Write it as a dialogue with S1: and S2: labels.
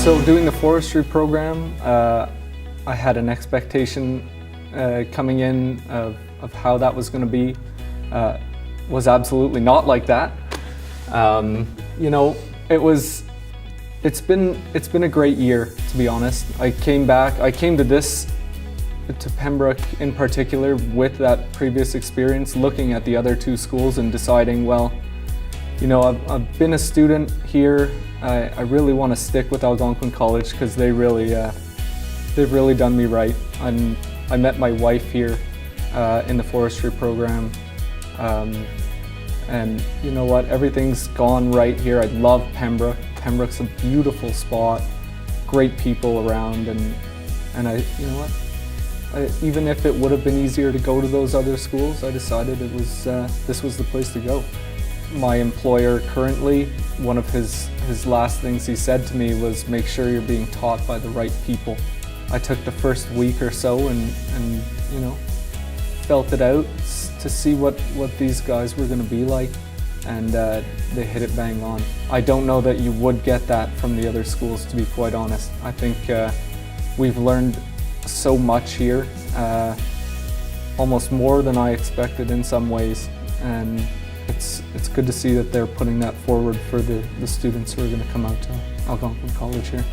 S1: So doing the forestry program, I had an expectation coming in of how that was going to be. Was absolutely not like that. You know, it's been a great year, to be honest. I came to Pembroke in particular with that previous experience, looking at the other two schools and deciding, well, you know, I've been a student here. I really want to stick with Algonquin College because they've really done me right. I met my wife here in the forestry program, and you know what? Everything's gone right here. I love Pembroke. Pembroke's a beautiful spot, great people around, and you know what? Even if it would have been easier to go to those other schools, I decided this was the place to go. My employer currently, one of his last things he said to me was, make sure you're being taught by the right people. I took the first week or so and you know, felt it out to see what these guys were going to be like, and they hit it bang on. I don't know that you would get that from the other schools, to be quite honest. I think we've learned so much here, almost more than I expected in some ways, and it's good to see that they're putting that forward for the students who are going to come out to Algonquin College here.